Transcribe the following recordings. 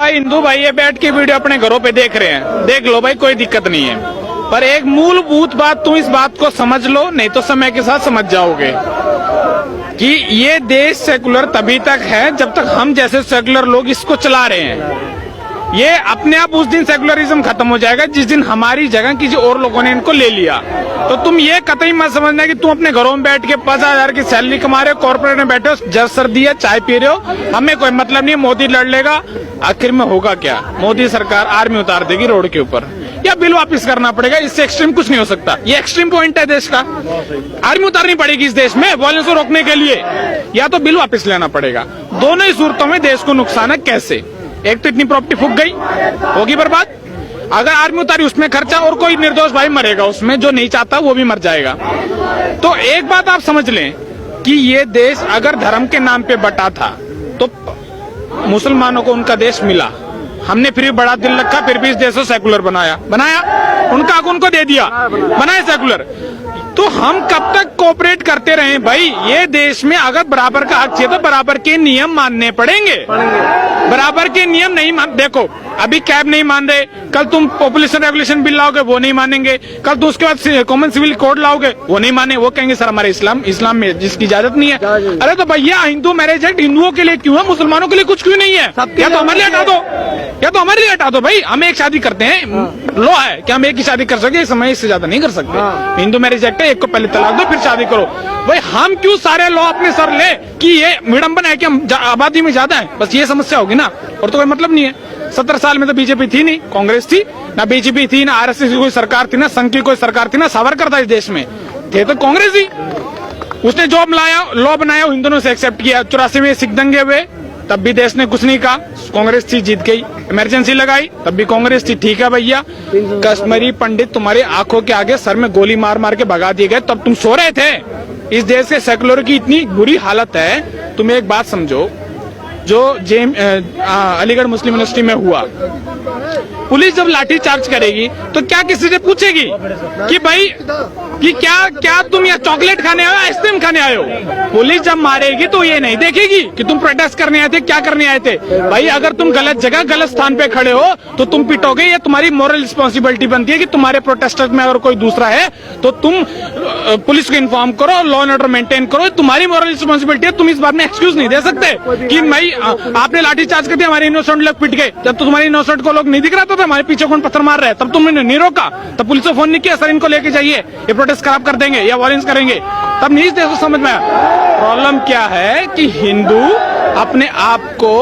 हिंदू भाई ये बैठ के वीडियो अपने घरों पे देख रहे हैं, देख लो भाई, कोई दिक्कत नहीं है। पर एक मूलभूत बात, तुम इस बात को समझ लो, नहीं तो समय के साथ समझ जाओगे कि ये देश सेकुलर तभी तक है जब तक हम जैसे सेकुलर लोग इसको चला रहे हैं। ये अपने आप उस दिन सेकुलरिज्म खत्म हो जाएगा जिस दिन हमारी जगह किसी और लोगों ने इनको ले लिया। तो तुम ये कतई मत समझना कि तुम अपने घरों में बैठ के 50,000 की सैलरी कमा रहे हो, कॉर्पोरेट में बैठे हो, जब सर्दी है चाय पी रहे हो, हमें कोई मतलब नहीं। मोदी लड़ लेगा, आखिर में होगा क्या? मोदी सरकार आर्मी उतार देगी रोड के ऊपर, या बिल वापस करना पड़ेगा। इससे एक्सट्रीम कुछ नहीं हो सकता। ये एक्सट्रीम पॉइंट है देश का। आर्मी उतारनी पड़ेगी इस देश में वायलेंस को रोकने के लिए, या तो बिल वापस लेना पड़ेगा। दोनों ही सूरतों में देश को नुकसान है। कैसे? एक तो इतनी प्रॉपर्टी फूक गई, होगी बर्बाद। अगर आर्मी उतारी उसमें खर्चा, और कोई निर्दोष भाई मरेगा उसमें, जो नहीं चाहता वो भी मर जाएगा। तो एक बात आप समझ लें कि ये देश अगर धर्म के नाम पे बटा था तो मुसलमानों को उनका देश मिला। हमने फिर भी बड़ा दिल रखा, फिर भी इस देश को सेकुलर बनाया, उनका हक उनको दे दिया, बनाए सेकुलर। तो हम कब तक कोऑपरेट करते रहे भाई? ये देश में अगर बराबर का हक चाहिए तो बराबर के नियम मानने पड़ेंगे। बराबर के नियम नहीं मान, देखो अभी कैब नहीं मान रहे, कल तुम पॉपुलेशन रेगुलेशन बिल लाओगे वो नहीं मानेंगे, कल तुम उसके बाद कॉमन सिविल कोड लाओगे वो नहीं माने, वो कहेंगे सर हमारे इस्लाम में जिसकी इजाजत नहीं है। अरे तो भैया हिंदू मैरिज एक्ट हिंदुओं के लिए क्यों है, मुसलमानों के लिए कुछ क्यों नहीं है? या तो हमारे लिए हटा दो, या तो हमारे लिए हटा दो भाई। हम एक शादी करते हैं, लॉ है कि हम एक ही शादी कर सकते, इस समय इससे ज्यादा नहीं कर सकते। हिंदू मैरिज एक्ट है, एक को पहले तलाक दो फिर शादी करो। भाई हम क्यों सारे लॉ अपने सर ले कि ये विडंबना है कि हम आबादी में ज्यादा है, बस ये समस्या होगी ना, और तो कोई मतलब नहीं है। 17 साल में तो बीजेपी थी नहीं, कांग्रेस थी ना, बीजेपी थी ना, आरएसएस की कोई सरकार थी ना, संघ की कोई सरकार थी ना, सावरकर था इस देश में, थे तो कांग्रेस ही। उसने जो लॉ बनाया हिंदुओं से एक्सेप्ट किया। 84 में सिख दंगे हुए, तब भी देश ने कुछ नहीं कहा, कांग्रेस थी, जीत गई। इमरजेंसी लगाई, तब भी कांग्रेस थी, ठीक है भैया। कश्मीरी पंडित तुम्हारी आंखों के आगे सर में गोली मार मार के भगा दिए गए, तब तुम सो रहे थे। इस देश के सेकुलर की इतनी बुरी हालत है। तुम एक बात समझो, जो अलीगढ़ मुस्लिम यूनिवर्सिटी में हुआ, पुलिस जब लाठी चार्ज करेगी तो क्या किसी से पूछेगी कि भाई कि क्या तुम यहाँ चॉकलेट खाने आए हो, आइसक्रीम खाने आए हो? पुलिस जब मारेगी तो ये नहीं देखेगी कि तुम प्रोटेस्ट करने आए थे, क्या करने आए थे। भाई अगर तुम गलत जगह गलत स्थान पे खड़े हो तो तुम पिटोगे, ये तुम्हारी मॉरल रिस्पॉन्सिबिलिटी बनती है कि तुम्हारे प्रोटेस्टर में अगर कोई दूसरा है तो तुम पुलिस को इन्फॉर्म करो, लॉ एंड ऑर्डर मेंटेन करो, तुम्हारी मॉरल रिस्पॉन्सिबिलिटी है। तुम इस बात में एक्सक्यूज नहीं दे सकते कि भाई आपने लाठी चार्ज कर दिया, हमारे इनोसेंट लोग पिट गए। जब तो तुम्हारे इनोसेंट को लोग नहीं दिख रहा था हमारे पीछे कौन पत्थर मार रहा है, तब तुमने नहीं रोका, तब पुलिस को फोन नहीं किया सर इनको लेके जाइए, ये प्रोटेस्ट खराब कर देंगे या वायलेंस करेंगे, तब नहीं इस देश को समझ में आया। प्रॉब्लम क्या है कि हिंदू अपने आप को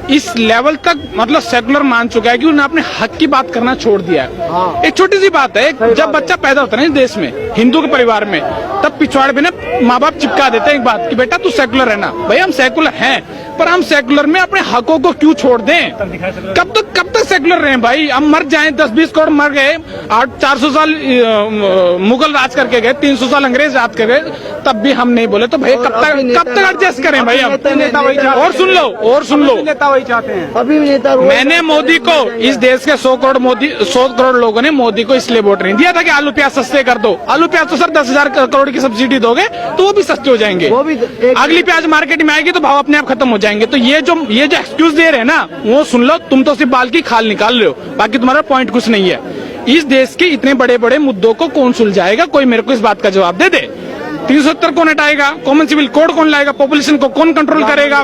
इस लेवल तक मतलब सेकुलर मान चुका है कि उन्होंने अपने हक की बात करना छोड़ दिया है। एक छोटी सी बात है, जब बच्चा पैदा होता है ना इस देश में, हिंदू के परिवार में, तब पिछवाड़े में ना माँ बाप चिपका देते हैं एक बात कि बेटा तू सेकुलर है ना। भाई हम सेकुलर हैं, पर हम सेकुलर में अपने हकों को क्यों छोड़ दें? कब तक सेकुलर रहे भाई? हम मर जाएं, 10-20 करोड़ मर गए, 400 साल मुगल राज करके गए, 300 साल अंग्रेज राज कर गए, तब भी हम नहीं बोले तो भाई कब तक एडजस्ट करें भाई हम? और सुन लो चाहते हैं अभी भी नेता। मैंने मोदी को, इस देश के 100 करोड़ लोगों ने मोदी को इसलिए वोट नहीं दिया था कि आलू प्याज सस्ते कर दो। आलू प्याज तो सर 10,000 करोड़ की सब्सिडी दोगे तो वो भी सस्ते हो जाएंगे। अगली प्याज मार्केट में आएगी तो भाव अपने आप खत्म हो जाएंगे। तो ये जो एक्सक्यूज दे रहे हैं ना, वो सुन लो, तुम तो सिर्फ बाल की खाल निकाल रहे हो, बाकी तुम्हारा पॉइंट कुछ नहीं है। इस देश के इतने बड़े बड़े मुद्दों को कौन सुलझाएगा? कोई मेरे को इस बात का जवाब दे दे। 370 कौन हटाएगा? कॉमन सिविल कोड कौन लाएगा? पॉपुलेशन को कौन कंट्रोल करेगा?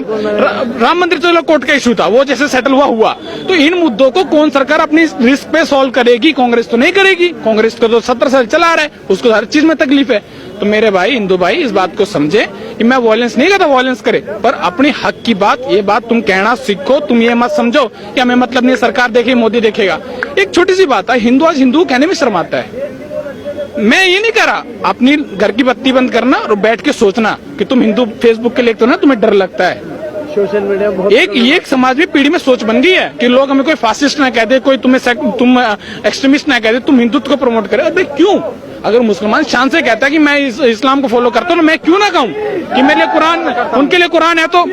राम मंदिर तो कोर्ट का इशू था, वो जैसे सेटल हुआ। तो इन मुद्दों को कौन सरकार अपनी रिस्क पे सॉल्व करेगी? कांग्रेस तो नहीं करेगी। कांग्रेस को तो 17 साल चला रहा है, उसको हर चीज में तकलीफ है। तो मेरे भाई हिंदू भाई इस बात को समझे कि मैं वायलेंस नहीं कहता वायलेंस करे, पर अपने हक की बात, ये बात तुम कहना सीखो। तुम ये मत समझो कि हमें मतलब नहीं सरकार देखेगी मोदी देखेगा। एक छोटी सी बात है, हिंदू आज हिंदू कहने में शर्माता है। मैं ये नहीं कह रहा, अपनी घर की बत्ती बंद करना और बैठ के सोचना कि तुम हिंदू फेसबुक के लिए तो ना तुम्हें डर लगता है। सोशल मीडिया बहुत एक समाज में पीढ़ी में सोच बन गई है कि लोग हमें कोई फासिस्ट ना कहते, कोई तुम एक्सट्रीमिस्ट ना कहते, तुम हिंदुत्व को प्रमोट करे। अबे क्यों? अगर मुसलमान शान से कहता है कि मैं इस्लाम को फॉलो करता हूँ, मैं क्यों ना कहूँ कि मेरे लिए कुरान, उनके लिए कुरान है, तो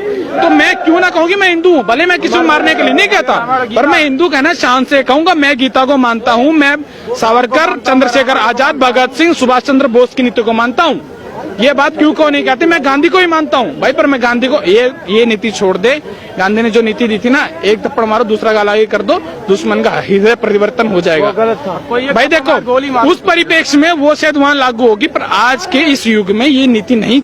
मैं क्यों ना कहूँ कि मैं हिंदू हूँ? भले मैं किसी को मारने के लिए नहीं कहता, पर मैं हिंदू कहना शान से कहूंगा। मैं गीता को मानता हूँ, मैं सावरकर, चंद्रशेखर आजाद, भगत सिंह, सुभाष चंद्र बोस की नीति को मानता हूँ। ये बात क्यों को नहीं कहते? मैं गांधी को ही मानता हूँ भाई, पर मैं गांधी को ये नीति छोड़ दे। गांधी ने जो नीति दी थी ना, एक थप्पड़ मारो दूसरा गाल आगे कर दो, दुश्मन का हृदय परिवर्तन हो जाएगा। गलत था। भाई देखो, उस परिप्रेक्ष्य में वो शायद वहां लागू होगी, पर आज के इस युग में ये नीति नहीं